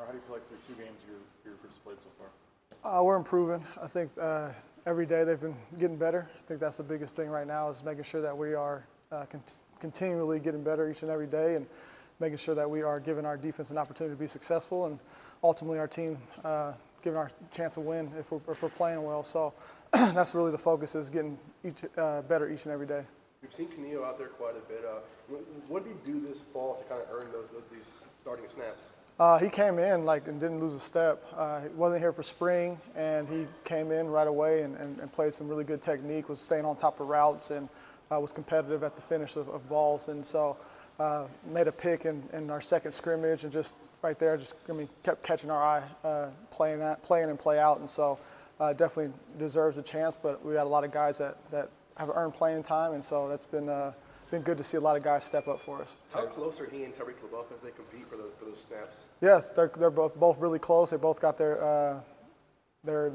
How do you feel like through 2 games your group has played so far? We're improving. I think every day they've been getting better. I think that's the biggest thing right now is making sure that we are continually getting better each and every day and making sure that we are giving our defense an opportunity to be successful and ultimately our team giving our chance to win if we're playing well. So that's really the focus is getting better each and every day. We've seen Canio out there quite a bit. What did he do this fall to kind of earn these starting snaps? He came in and didn't lose a step. He wasn't here for spring, and he came in right away and played some really good technique, was staying on top of routes, and was competitive at the finish of balls. And so made a pick in our second scrimmage, and just right there, kept catching our eye, playing and play out. And so definitely deserves a chance, but we got a lot of guys that have earned playing time, and so that's been good to see a lot of guys step up for us. How close are he and Tyreek LaBeouf as they compete for those snaps? Yes, they're both really close. They both got their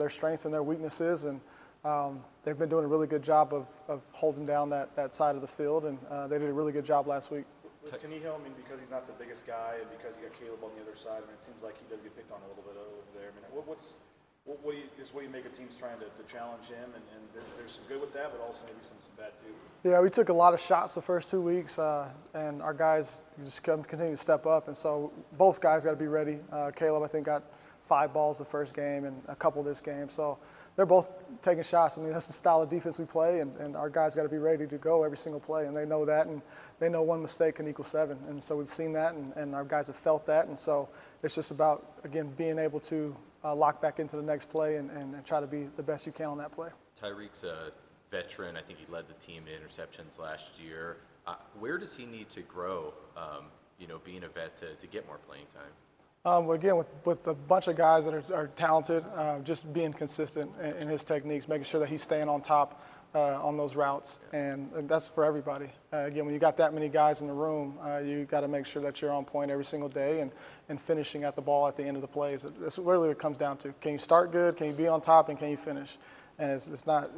strengths and their weaknesses, and they've been doing a really good job of holding down that side of the field, and they did a really good job last week. With Canio, because he's not the biggest guy and because you got Caleb on the other side, it seems like he does get picked on a little bit over there. What do you make of teams trying to challenge him? And there's some good with that, but also maybe some bad too. Yeah, we took a lot of shots the first 2 weeks, and our guys just continue to step up. And so both guys got to be ready. Caleb, I think, got 5 balls the first game and a couple this game. So they're both taking shots. That's the style of defense we play, and our guys got to be ready to go every single play. And they know that, and they know one mistake can equal 7. And so we've seen that, and our guys have felt that. And so it's just about, again, being able to lock back into the next play and try to be the best you can on that play. Tyreek's a veteran. I think he led the team in interceptions last year. Where does he need to grow, being a vet to get more playing time? Again, with a bunch of guys that are talented, just being consistent in his techniques, making sure that he's staying on top on those routes, and that's for everybody. Again, when you got that many guys in the room, you got to make sure that you're on point every single day and finishing at the ball at the end of the plays. That's really what it comes down to. Can you start good? Can you be on top? And can you finish? And it's not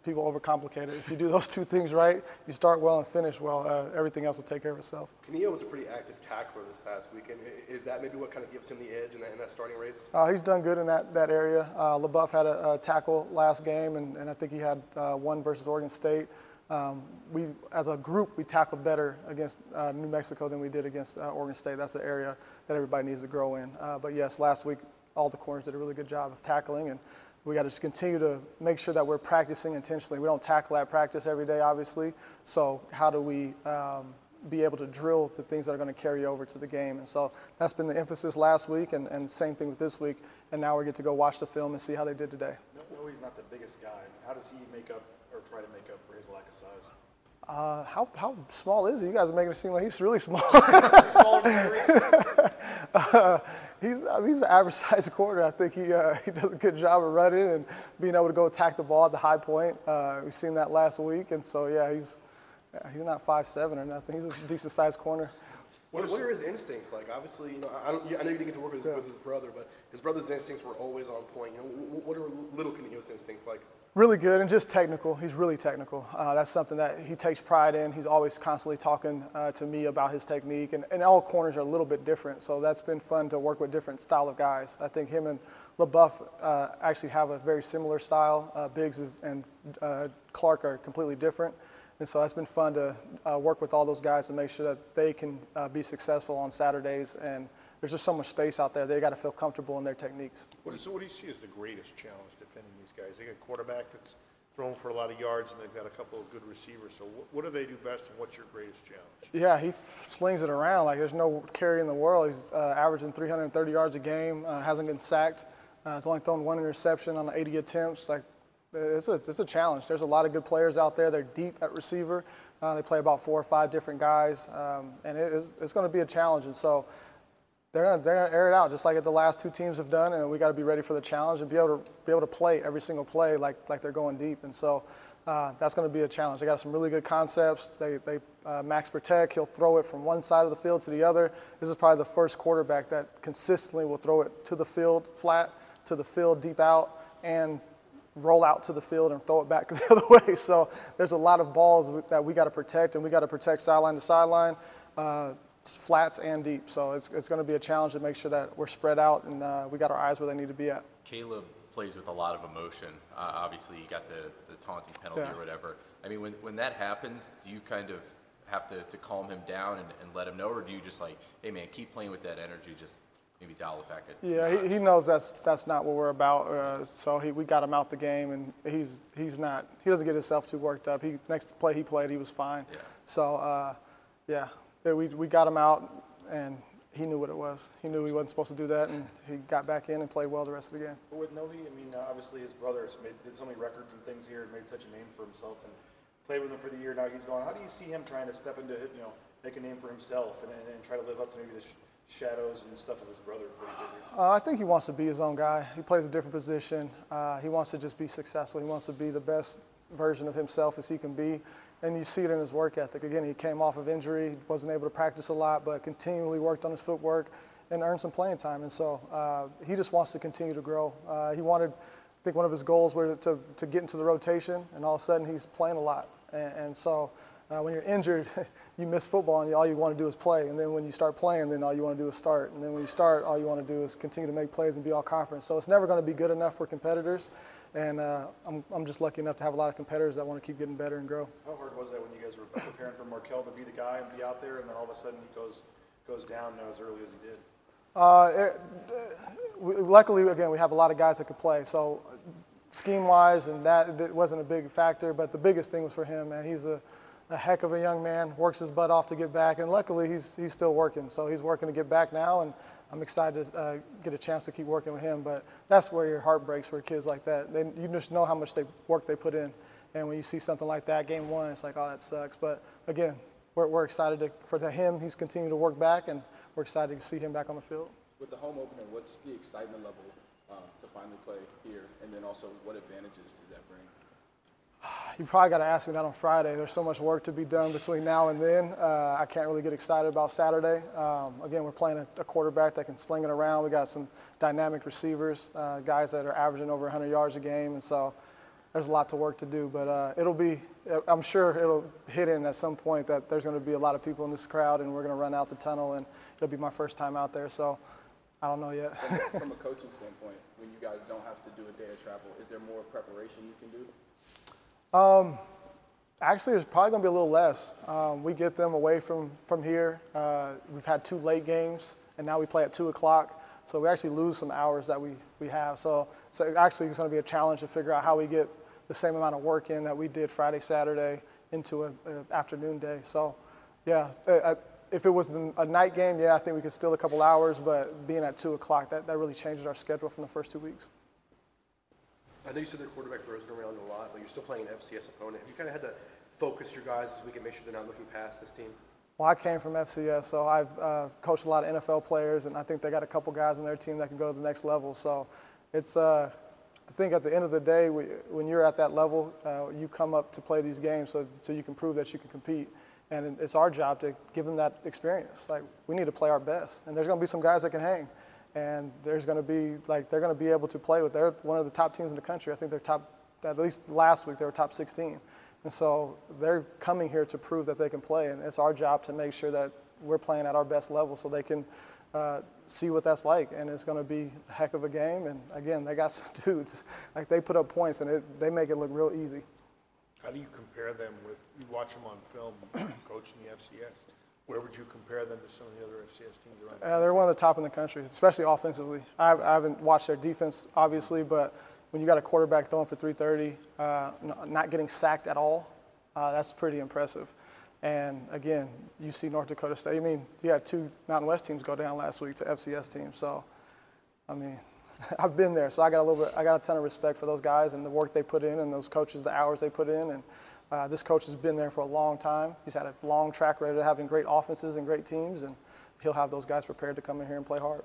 people overcomplicate it. If you do those 2 things right, you start well and finish well, everything else will take care of itself. Canio was a pretty active tackler this past weekend. Is that maybe what kind of gives him the edge in that starting race? He's done good in that area. LaBeouf had a tackle last game, and I think he had 1 versus Oregon State. We, as a group, we tackled better against New Mexico than we did against Oregon State. That's an area that everybody needs to grow in. But yes, last week, all the corners did a really good job of tackling, and we got to just continue to make sure that we're practicing intentionally. We don't tackle at practice every day, obviously. So how do we be able to drill the things that are going to carry over to the game? And so that's been the emphasis last week, and same thing with this week. And now we get to go watch the film and see how they did today. No, he's not the biggest guy. How does he make up or try to make up for his lack of size? How small is he? You guys are making it seem like he's really small. He's an average-sized corner. I think he does a good job of running and being able to go attack the ball at the high point. We've seen that last week, and so yeah, he's not 5'7" or nothing. He's a decent-sized corner. What are his instincts like? Obviously, I know you didn't get to work with his brother, but his brother's instincts were always on point. What are little Canio's instincts like? Really good and just technical. He's really technical. That's something that he takes pride in. He's always constantly talking to me about his technique, and all corners are a little bit different. So that's been fun to work with different style of guys. I think him and LaBeouf actually have a very similar style. Biggs and Clark are completely different. And so that's been fun to work with all those guys and make sure that they can be successful on Saturdays. And there's just so much space out there. They got to feel comfortable in their techniques. So what do you see as the greatest challenge defending these guys? They got a quarterback that's throwing for a lot of yards, and they've got a couple of good receivers. So what do they do best, and what's your greatest challenge? Yeah, he slings it around like there's no carry in the world. He's averaging 330 yards a game, hasn't been sacked. He's only thrown 1 interception on 80 attempts. It's a challenge. There's a lot of good players out there. They're deep at receiver. They play about 4 or 5 different guys, and it's going to be a challenge. And so they're going to air it out just like the last 2 teams have done, and we got to be ready for the challenge and be able to play every single play like they're going deep. And so that's going to be a challenge. They got some really good concepts. They max protect. He'll throw it from one side of the field to the other. This is probably the first quarterback that consistently will throw it to the field flat, to the field deep out, and roll out to the field and throw it back the other way. So there's a lot of balls that we got to protect, and we got to protect sideline to sideline. flats and deep. So it's going to be a challenge to make sure that we're spread out and we got our eyes where they need to be at. Caleb plays with a lot of emotion. Obviously, you got the taunting penalty or whatever. I mean, when that happens, do you kind of have to calm him down and let him know, or do you just like, hey man, keep playing with that energy, just maybe dial it back? He knows that's not what we're about. So we got him out the game, and he doesn't get himself too worked up. Next play he played, he was fine. Yeah. So we got him out, and he knew what it was. He knew he wasn't supposed to do that, and he got back in and played well the rest of the game. But with Novi, I mean, obviously his brother did so many records and things here and made such a name for himself and played with him for the year. Now he's gone. How do you see him trying to step into, make a name for himself and try to live up to maybe the shadows and stuff of his brother? I think he wants to be his own guy. He plays a different position. He wants to just be successful. He wants to be the best version of himself as he can be. And you see it in his work ethic. Again, he came off of injury, wasn't able to practice a lot, but continually worked on his footwork and earned some playing time. And so he just wants to continue to grow. I think one of his goals was to get into the rotation, and all of a sudden he's playing a lot. And so when you're injured, you miss football, and all you want to do is play. And then when you start playing, then all you want to do is start. And then when you start, all you want to do is continue to make plays and be all conference. So it's never going to be good enough for competitors. And I'm just lucky enough to have a lot of competitors that want to keep getting better and grow. How hard was that when you guys were preparing for Markel to be the guy and be out there, and then all of a sudden he goes down as early as he did? Luckily, again, we have a lot of guys that can play. So scheme-wise, and that wasn't a big factor. But the biggest thing was for him, man. He's a heck of a young man, works his butt off to get back, and luckily he's still working. So he's working to get back now, and I'm excited to get a chance to keep working with him. But that's where your heart breaks for kids like that. You just know how much work they put in, and when you see something like that, game one, it's like, oh, that sucks. But again, we're excited for him. He's continuing to work back, and we're excited to see him back on the field. With the home opener, what's the excitement level to finally play here, and then also what advantages does that bring? You probably got to ask me that on Friday. There's so much work to be done between now and then. I can't really get excited about Saturday. Again, we're playing a quarterback that can sling it around. We got some dynamic receivers, guys that are averaging over 100 yards a game, and so there's a lot to work to do. But I'm sure it'll hit in at some point that there's going to be a lot of people in this crowd, and we're going to run out the tunnel, and it'll be my first time out there. So I don't know yet. From a coaching standpoint, when you guys don't have to do a day of travel, is there more preparation you can do? Actually, there's probably going to be a little less. We get them away from here. We've had 2 late games, and now we play at 2 o'clock. So we actually lose some hours that we have. So actually it's going to be a challenge to figure out how we get the same amount of work in that we did Friday, Saturday into an afternoon day. So, yeah, if it was a night game, I think we could steal a couple hours. But being at 2 o'clock, that really changes our schedule from the first 2 weeks. I know you said their quarterback throws it around a lot, but you're still playing an FCS opponent. Have you kind of had to focus your guys this week and make sure they're not looking past this team? Well, I came from FCS, so I've coached a lot of NFL players, and I think they got a couple guys on their team that can go to the next level. So it's, I think at the end of the day, when you're at that level, you come up to play these games so you can prove that you can compete. And it's our job to give them that experience. Like, we need to play our best, and there's going to be some guys that can hang. And there's going to be, they're going to be able to play with, they're one of the top teams in the country. I think they're top, at least last week, they were top 16. And so they're coming here to prove that they can play. And it's our job to make sure that we're playing at our best level so they can see what that's like. And it's going to be a heck of a game. And again, they got some dudes, they put up points and they make it look real easy. How do you compare them with, you watch them on film, coaching the FCS? Where would you compare them to some of the other FCS teams around? They're one of the top in the country, especially offensively. I haven't watched their defense, obviously, but when you got a quarterback throwing for 330, not getting sacked at all, that's pretty impressive. And again, you see North Dakota State. I mean, you had 2 Mountain West teams go down last week to FCS teams. So, I mean, I've been there, so I got a ton of respect for those guys and the work they put in, and those coaches, the hours they put in. And this coach has been there for a long time. He's had a long track record of having great offenses and great teams, and he'll have those guys prepared to come in here and play hard.